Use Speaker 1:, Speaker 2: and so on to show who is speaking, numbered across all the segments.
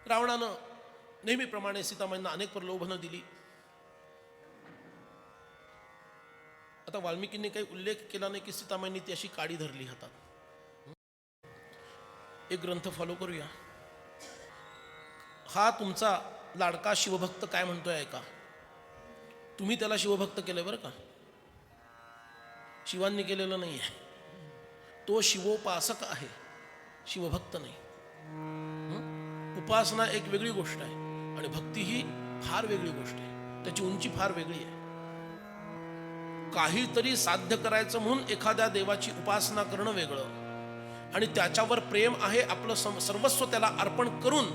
Speaker 1: रावणानं नेहमीप्रमाणे सीतामाईंना अनेक प्रलोभनं दिली. आता वाल्मिकींनी काही उल्लेख केला नाही की सीतामाईंनी ती अशी काडी धरली हातात. एक ग्रंथ फॉलो करूया. हा तुमचा लाडका शिवभक्त काय म्हणतोय ऐका. तुम्ही त्याला शिवभक्त केलंय बरं का, शिवांनी केलेलं नाही आहे. तो शिवोपासक आहे, शिवभक्त नाही. उपासना एक वेगळी गोष्ट आहे आणि भक्ती ही फार वेगळी गोष्ट आहे. त्याची उंची फार वेगळी आहे. काहीतरी साध्य करायचं म्हणून एखाद्या देवाची उपासना करणं वेगळं आणि त्याच्यावर प्रेम आहे आपलं सर्वस्व त्याला अर्पण करून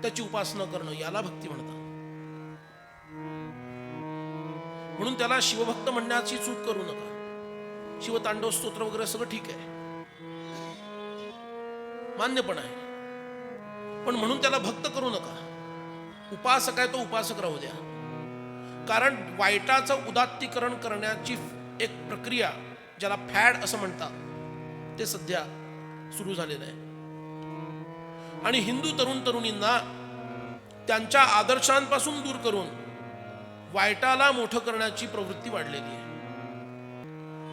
Speaker 1: त्याची उपासना करणं, याला भक्ती म्हणतात. म्हणून त्याला शिवभक्त म्हणण्याची चूक करू नका. शिवतांडव स्तोत्र वगैरे सगळं ठीक आहे, मान्य पण आहे, पण म्हणून त्याला भक्त करू नका. उपासक आहे तो उपासक राहू द्या. कारण वाईटाचं उदात्तीकरण करण्याची एक प्रक्रिया, ज्याला फॅड असं म्हणतात, ते सध्या सुरू झालेलं आहे. आणि हिंदू तरुण तरुणींना त्यांच्या आदर्शांपासून दूर करून वाईटाला मोठं करण्याची प्रवृत्ती वाढलेली आहे.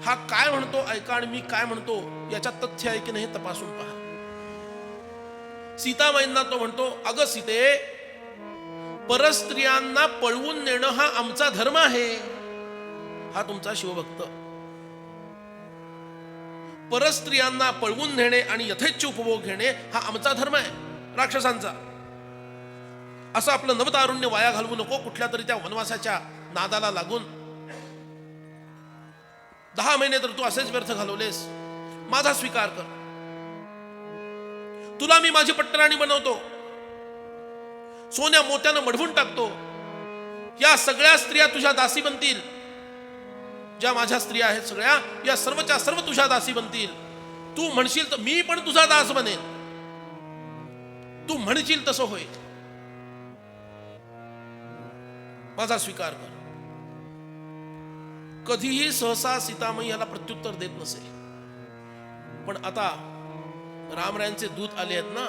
Speaker 1: हा काय म्हणतो ऐका आणि मी काय म्हणतो याच्यात तथ्य आहे की नाही तपासून पहा. सीतामाईंना तो म्हणतो, अगं सीते, परस्त्रियांना पळवून नेणं हा आमचा धर्म आहे. हा तुमचा शिवभक्त. परस्त्रियांना पळवून नेणे आणि यथेच्छ उपभोग घेणे हा आमचा धर्म आहे, राक्षसांचा. असं आपलं नवतारुण्य वाया घालवू नको कुठल्या तरी त्या वनवासाच्या नादाला लागून. 10 महिने तर तू असेच व्यर्थ घालवलेस. माझा स्वीकार कर. तुला मी माझी पट्टराणी बनवतो, सोन्या मोत्यानं मढवून टाकतो. या सगळ्या स्त्रिया तुझ्या दासी बनतील. ज्या माझ्या स्त्रिया आहेत सगळ्या, या सर्वच्या सर्व तुझ्या दासी बनतील. तू म्हणशील तर मी पण तुझा दास बनेन. तू म्हणशील तसं होईल. माझा स्वीकार कर. कधीही सहसा सीतामाई याला प्रत्युत्तर देत नसे. पण आता रामरायांचे दूत आले आहेत ना,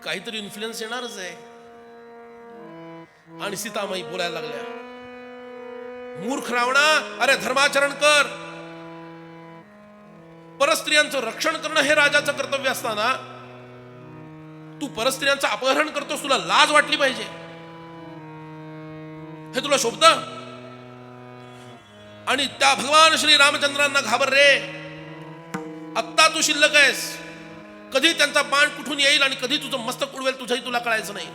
Speaker 1: काहीतरी इन्फ्लुएन्स येणारच आहे. आणि सीतामाई बोलायला लागल्या, मूर्ख रावणा, अरे धर्माचरण कर. परस्त्रियांचं रक्षण करणं हे राजाचं कर्तव्य असताना तू परस्त्रियांचं अपहरण करतोस. तुला लाज वाटली पाहिजे. हे तुला शोभतं? आणि त्या भगवान श्री रामचंद्रांना घाबर रे. आत्ता तू शिल्लक आहेस. कधी त्यांचा बाण कुठून येईल आणि कधी तुझं मस्तक उडवेल तुझंही तुला कळायचं नाही.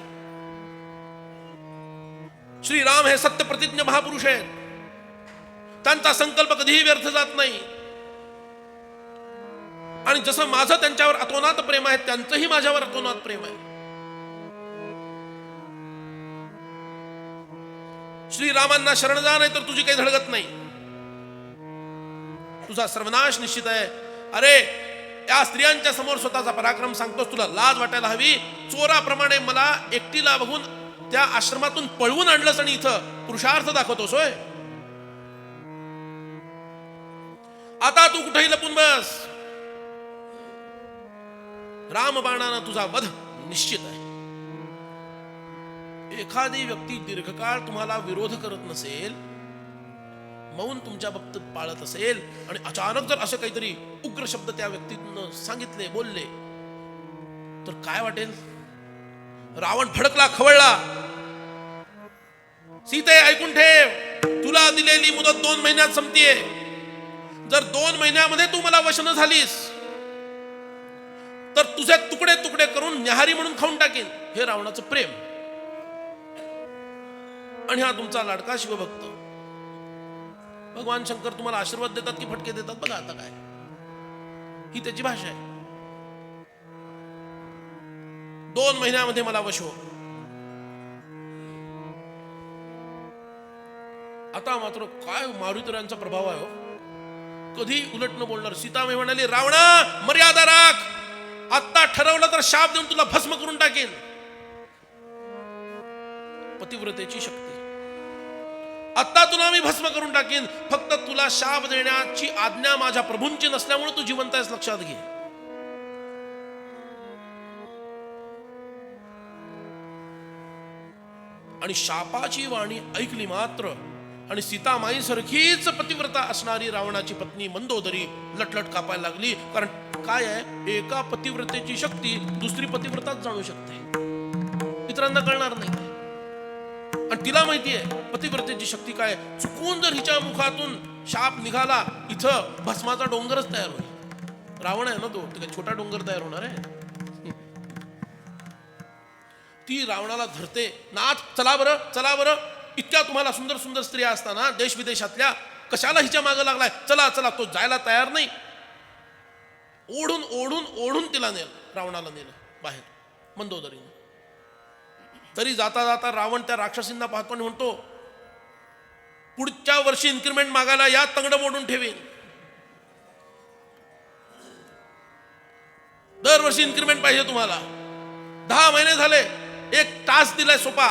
Speaker 1: श्रीराम हे सत्य प्रतिज्ञ महापुरुष आहेत. त्यांचा संकल्प कधीही व्यर्थ जात नाही. आणि जसं माझं त्यांच्यावर अतोनात प्रेम आहे, त्यांचंही माझ्यावर अतोनात प्रेम आहे. श्रीरामांना शरण जा, नाही तर तुझी काही धडगत नाही. तुझा सर्वनाश निश्चित आहे. अरे या स्त्रियांच्या समोर स्वतःचा पराक्रम सांगतोस, तुला लाज वाटायला हवी. चोराप्रमाणे मला एकटीला बघून त्या आश्रमातून पळवून आणलंस आणि इथं पुरुषार्थ दाखवतोस होय. आता तू कुठेही लपून बस. रामबाणानं तुझा वध निश्चित आहे. एखादी व्यक्ती दीर्घकाळ तुम्हाला विरोध करत नसेल, मौन तुमच्या बाबतीत पाळत असेल आणि अचानक जर असं काहीतरी उग्र शब्द त्या व्यक्तीनं सांगितले, बोलले, तर काय वाटेल? रावण फडकला, खवळला. सीते ऐकून ठेव, तुला दिलेली मुदत 2 महिन्यात संपतीये. जर 2 महिन्यामध्ये तू मला वश न झालीस तर तुझे तुकडे तुकडे करून न्याहारी म्हणून खाऊन टाकेन. हे रावणाचं प्रेम. आणि हा तुमचा लाडका शिवभक्त. भगवान शंकर तुम्हाला आशीर्वाद देतात की फटके देतात बघा आता काय. ही त्याची भाषा आहे. 2 महिन्यामध्ये मला वश हो. आता मात्र काय मारुतीरायांचा प्रभाव आहे हो. कधी उलट न बोलणार. सीतामाई म्हणाली, रावणा मर्यादा राख. आत्ता ठरवलं तर शाप देऊन तुला भस्म करून टाकेन. पतिव्रतेची शक्ती. आत्ता तुला मी भस्म करून टाकेन. फक्त तुला शाप देण्याची आज्ञा माझ्या प्रभूंची नसल्यामुळे तू जिवंत आहेस, लक्षात घे. आणि शापाची वाणी ऐकली मात्र आणि सीतामाई सारखीच पतिव्रता असणारी रावणाची पत्नी मंदोदरी लटलट कापायला लागली. कारण काय आहे, एका पतिव्रतेची शक्ती दुसरी पतिव्रताच जाणू शकते, इतरांना कळणार नाही. आणि तिला माहितीये पतिव्रतेची शक्ती काय. चुकून जर हिच्या मुखातून शाप निघाला, इथं भस्माचा डोंगरच तयार होईल. रावण आहे ना तो, काय छोटा डोंगर तयार होणार आहे. ती रावणाला धरते. नाथ चला बरं, चला बरं, इतक्या तुम्हाला सुंदर सुंदर स्त्रिया असताना देश विदेशातल्या, कशाला हिच्या मागं लागलाय, चला चला. तो जायला तयार नाही. ओढून ओढून ओढून तिला रावणाला नेलं बाहेर मंदोदरीने. तरी जाता जाता रावण त्या राक्षसींना पाहतो आणि म्हणतो, पुढच्या वर्षी इन्क्रिमेंट मागायला या, तंगड मोडून ठेवीन. दरवर्षी इन्क्रिमेंट पाहिजे तुम्हाला. 10 महिने झाले, एक टास्क दिलाय सोपा,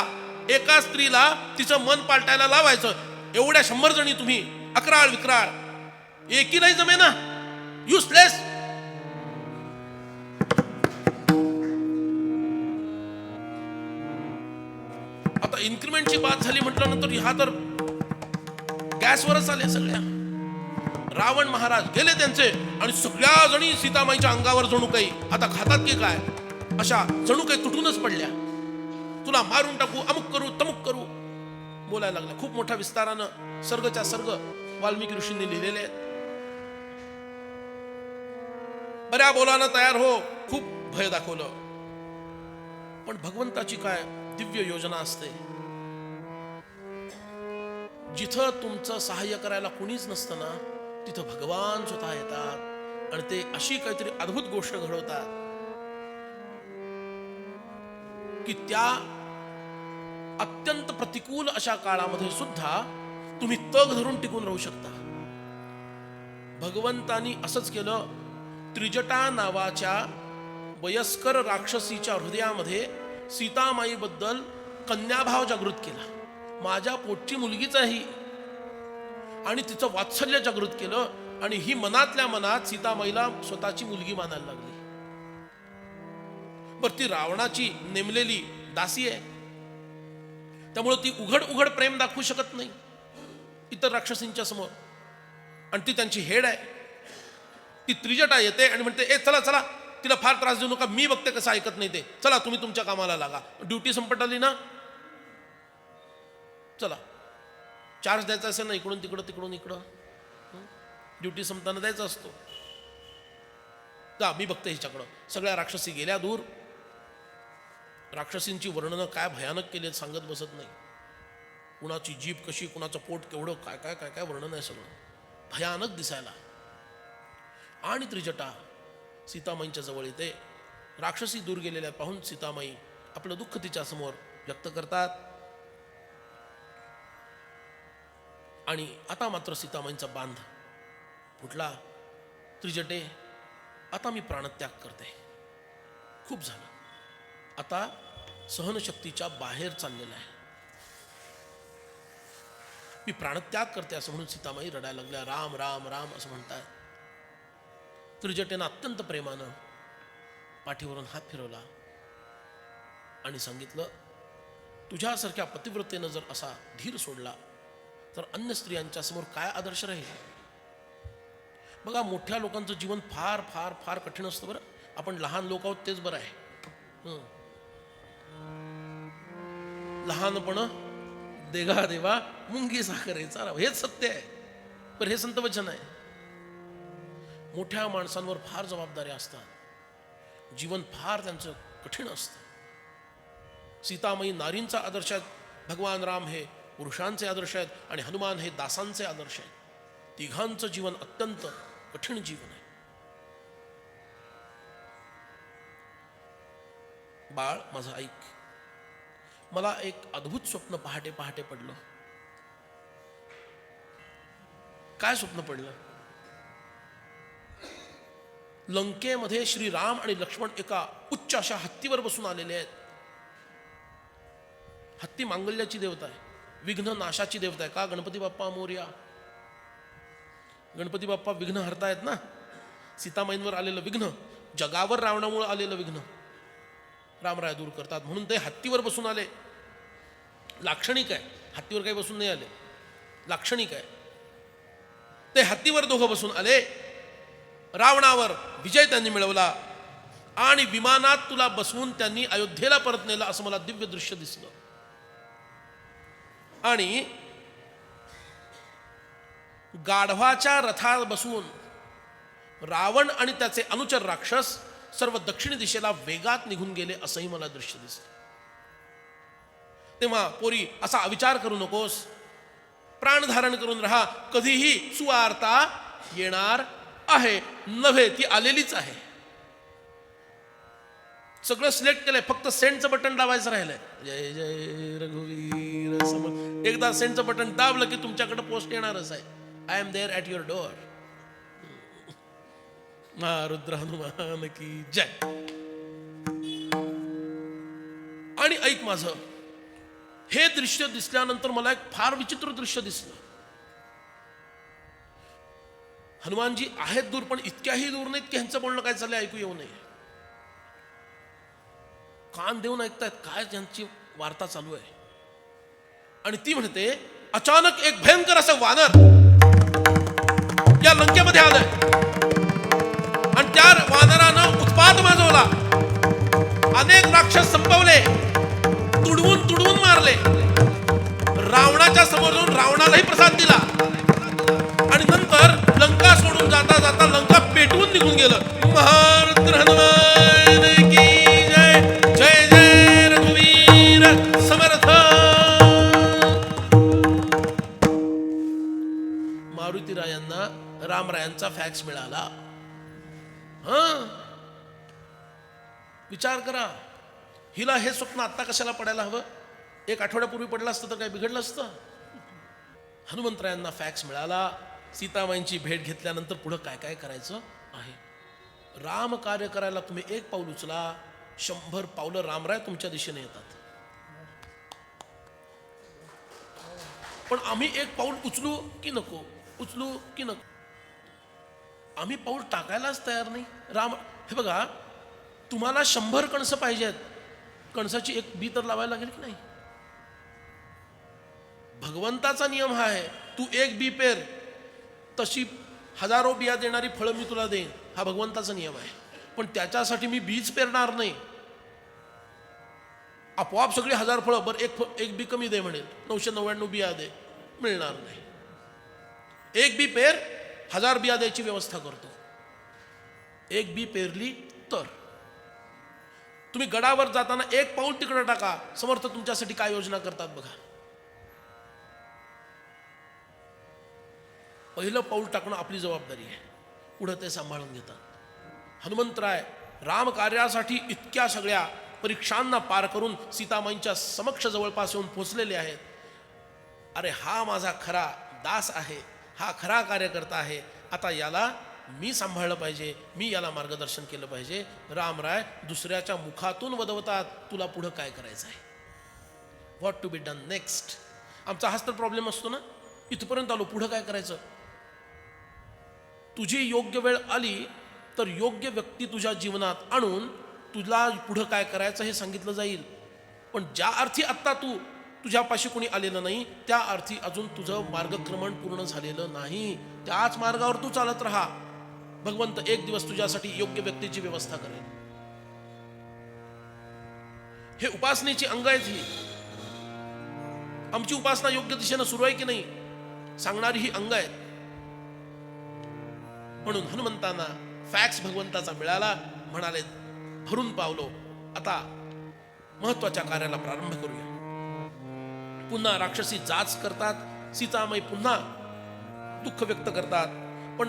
Speaker 1: एका स्त्रीला तिचं मन पालटायला लावायचं. एवढ्या 100 जणी तुम्ही, अकराळ विक्राळ, एकी नाही जमे ना, युजलेस. आता इन्क्रिमेंटची बात झाली म्हटलं नंतर ह्या तर गॅसवरच आल्या सगळ्या. रावण महाराज गेले त्यांचे आणि सगळ्या जणी सीतामाईच्या अंगावर जणू काही आता खातात की काय अशा जणू काही तुटूनच पडल्या. तुला मारून टाकू, अमुक करू, तमुक करू बोलायला लागल्या. खूप मोठ्या विस्तारानं सर्गच्या सर्ग वाल्मिकी ऋषींनी लिहिलेले आहेत. बऱ्या बोलानं तयार हो, खूप भय दाखवलं. पण भगवंताची काय दिव्य योजना असते. जिथं तुमचं सहाय्य करायला कुणीच नसतं ना, तिथं भगवान स्वतः येतात आणि ते अशी काहीतरी अद्भुत गोष्ट घडवतात की त्या अत्यंत प्रतिकूल अशा काळामध्ये सुद्धा तुम्ही तग धरून टिकून राहू शकता. भगवंतानी असंच केलं. त्रिजटा नावाच्या वयस्कर राक्षसीच्या हृदयामध्ये सीतामाईबद्दल कन्याभाव जागृत केला. माझ्या पोटची मुलगीच आहे आणि तिचं वात्सल्य जागृत केलं आणि ही मनातल्या मनात सीतामाईला स्वतःची मुलगी मानायला लागली. बर ती रावणाची नेमलेली दासी आहे, त्यामुळे ती उघड उघड प्रेम दाखवू शकत नाही इतर राक्षसींच्या समोर. आणि ती त्यांची हेड आहे. ती त्रिजटा येते आणि म्हणते, ए चला चला, तिला फार त्रास देऊ नका, मी बघते कसं ऐकत नाही ते, चला तुम्ही तुमच्या कामाला लागा. ड्युटी संपत आली ना, चला चार्ज द्यायचा असेल ना, इकडून तिकडं तिकडून इकडं, ड्युटी संपताना द्यायचा असतो. जा मी बघते हिच्याकडं. सगळ्या राक्षसी गेल्या दूर. राक्षसींची वर्णनं काय भयानक केली सांगत बसत नाही. कुणाची जीभ कशी, कुणाचं पोट केवढं, काय काय काय काय वर्णन आहे सगळं भयानक दिसायला. आणि त्रिजटा सीतामाईंच्या जवळ येते. राक्षसी दूर गेलेल्या पाहून सीतामाई आपलं दुःख तिच्या समोर व्यक्त करतात. आणि आता मात्र सीतामाईंचा बांध फुटला. त्रिजटे, आता मी प्राणत्याग करते, खूप झालं, आता सहनशक्तीच्या बाहेर चाललेलं आहे, मी प्राणत्याग करते असं म्हणून सीतामाई रडायला लागल्या. राम राम राम असं म्हणतात. त्रिजटेनं अत्यंत प्रेमानं पाठीवरून हात फिरवला आणि सांगितलं, तुझ्यासारख्या पतिव्रतेनं जर असा धीर सोडला तर अन्य स्त्रियांच्या समोर काय आदर्श राहील. बघा, मोठ्या लोकांचं जीवन फार फार फार कठीण असतं बरं. आपण लहान लोक आहोत तेच बरं आहे. लहानपण देगा देवा मुंगी साखरेचा, हेच सत्य आहे. पण हे संत वचन आहे. मोठ्या माणसांवर फार जबाबदाऱ्या असतात. जीवन फार त्यांचं कठीण असतं. सीतामाई नारींचा आदर्श आहेत, भगवान राम हे पुरुषांचे आदर्श आहेत आणि हनुमान हे दासांचे आदर्श आहेत. तिघांचं जीवन अत्यंत कठीण जीवन आहे. बाळ माझं ऐक, मला एक अद्भुत स्वप्न पहाटे पहाटे पडलं. काय स्वप्न पडलं? लंकेमध्ये श्रीराम आणि लक्ष्मण एका उच्च अशा हत्तीवर बसून आलेले आहेत. हत्ती मांगल्याची देवता आहे, विघ्न नाशाची देवता आहे. का? गणपती बाप्पा मोरया. गणपती बाप्पा विघ्न हरतायत ना. सीतामाईंवर आलेलं विघ्न, जगावर रावणामुळे आलेलं विघ्न रामराय दूर करतात. म्हणून ते हत्तीवर बसून आले लाक्षणिक आहे, हत्तीवर काही बसून नाही आले, लाक्षणिक आहे. ते हत्तीवर दोघं बसून आले, रावणावर विजय त्यांनी मिळवला आणि विमानात तुला बसवून त्यांनी अयोध्येला परत नेलं, असं मला दिव्य दृश्य दिसलं. आणि गाढवाच्या रथात बसून रावण आणि त्याचे अनुचर राक्षस सर्व दक्षिण दिशेला वेगात निघून गेले, असंही मला दृश्य दिसलं. तेव्हा पोरी असा अविचार करू नकोस, प्राण धारण करून राहा, कधीही सुवार्ता येणार आहे. नव्हे, ती आलेलीच आहे. सगळं सिलेक्ट केलंय, फक्त सेंडचं बटन दाबायचं राहिलंय. जय जय रघुवीर समर्थ. एकदा सेंडचं बटन दाबलं की तुमच्याकडे पोस्ट येणारच आहे. I am there at your door. Rudra Hanuman की जय. आणि ऐक माझं, हे दृश्य दिसल्यानंतर मला एक फार विचित्र दृश्य दिसलं. हनुमानजी आहेत दूर, पण इतक्याही दूर नाहीत की ह्यांचं बोलणं काय चाललंय ऐकू येऊ नये. कान देऊन ऐकतायत काय त्यांची वार्ता चालू आहे. आणि ती म्हणते, अचानक एक भयंकर असं वानर या लंकेमध्ये आलंय आणि त्या वानरानं उत्पात माजवला. अनेक राक्षस संपवले, तुडवून तुडवून मारले. रावणाच्या समोर जाऊन रावणालाही प्रसाद दिला आणि नंतर लंका सोडून जाता जाता लंका पेटवून निघून गेलं. महारुद्र हनुमान की जय. जय जय रघुवीर समर्थ. मारुतीरायांना रामरायांचा फॅक्स मिळाला. विचार करा, हिला हे स्वप्न आत्ता कशाला पडायला हवं? एक आठवड्यापूर्वी पडलं असतं तर काय बिघडलं असतं? हनुमंतरायांना फॅक्स मिळाला. सीतामाईंची भेट घेतल्यानंतर पुढं काय काय करायचं आहे. राम कार्य करायला तुम्ही एक पाऊल उचला, 100 पावलं रामराय तुमच्या दिशेने येतात. पण आम्ही एक पाऊल उचलू की नको, उचलू की नको, आम्ही पाऊल टाकायलाच तयार नाही. राम, हे बघा, तुम्हाला 100 कणसं पाहिजेत, कणसाची एक बी तर लावायला लागेल की नाही? भगवंताचा नियम हा आहे, तू एक बी पेर, तशी हजारो बिया देणारी फळं मी तुला देईन, हा भगवंताचा नियम आहे. पण त्याच्यासाठी मी बीज पेरणार नाही. आपोआप सगळी 1000 फळं, बरं एक बी कमी दे म्हणेल, 999 बिया दे, मिळणार नाही. एक बी पेर, 1000 बिया द्यायची व्यवस्था करतो. एक बी पेरली तर. तुम्ही गडावर जाताना एक पाऊल तिकडे टाका, समर्थ तुमच्यासाठी काय योजना करतात बघा. पहिलं पाऊल टाकणं आपली जबाबदारी आहे, पुढे ते सांभाळून घेतात. हनुमंतराय राम कार्यासाठी इतक्या सगळ्या परीक्षांना पार करून सीतामाईंच्या समक्ष जवळपास येऊन पोचलेले आहेत. अरे हा माझा खरा दास आहे, हा खरा कार्यकर्ता आहे, आता याला मी सांभाळलं पाहिजे, मी याला मार्गदर्शन केलं पाहिजे. रामराय दुसऱ्याच्या मुखातून वदवतात, तुला पुढं काय करायचं आहे, what to be done next. आमचा हाच तर प्रॉब्लेम असतो ना, इथपर्यंत आलो, पुढं काय करायचं. तुझी योग्य वेळ आली तर योग्य व्यक्ती तुझ्या जीवनात आणून तुला पुढं काय करायचं हे सांगितलं जाईल. पण ज्या अर्थी आत्ता तुझ्यापाशी कोणी आलेलं नाही, त्या अर्थी अजून तुझं मार्गक्रमण पूर्ण झालेलं नाही. त्याच मार्गावर तू चालत राहा. भगवंत एक दिवस तुझ्यासाठी योग्य व्यक्तीची व्यवस्था करेल. हे उपासनेची अंग आहेत. ही आमची उपासना योग्य दिशेनं सुरू आहे की नाही सांगणारी ही अंग आहेत. म्हणून हनुमंतांना फॅक्स भगवंताचा मिळाला. म्हणाले, भरून पावलो, आता महत्वाच्या कार्याला प्रारंभ करूया. पुन्हा राक्षसी जाच करतात. सीतामाई पुन्हा दुःख व्यक्त करतात. पण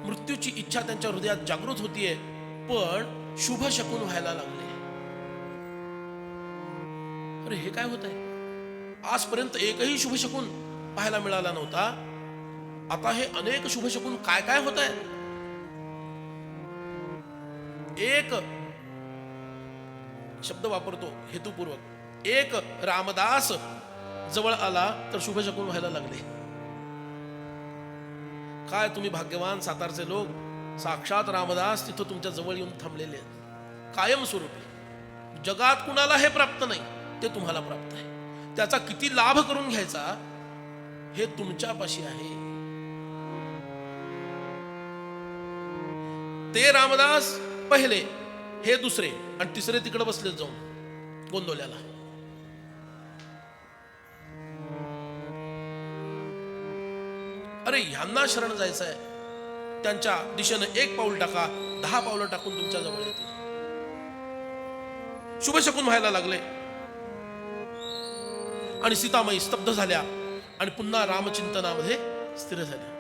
Speaker 1: मृत्यूची इच्छा त्यांच्या हृदयात जागृत होतीये. पण शुभ शकून व्हायला लागले. अरे हे काय होत आहे? आजपर्यंत एकही शुभ शकून पाहायला मिळाला नव्हता. आता हे अनेक शुभ शकून काय काय होत आहे. एक शब्द वापरतो हेतुपूर्वक, एक रामदास जवळ आला तर शुभ शकून व्हायला लागले. काय तुम्ही भाग्यवान सातारचे लोक, साक्षात रामदास तिथं तुमच्या जवळ येऊन थांबलेले आहेत कायमस्वरूपी. जगात कुणाला हे प्राप्त नाही, ते तुम्हाला प्राप्त आहे. त्याचा किती लाभ करून घ्यायचा हे तुमच्यापाशी आहे. ते रामदास पहिले, हे दुसरे, आणि तिसरे तिकडे बसले जाऊन गोंदवल्याला. अरे ह्यांना शरण जायचं आहे, त्यांच्या दिशेनं एक पाऊल टाका, 10 पावलं टाकून तुमच्या जवळ येते. शुभशकून व्हायला लागले आणि सीतामाई स्तब्ध झाल्या आणि पुन्हा रामचिंतनामध्ये स्थिर झाल्या.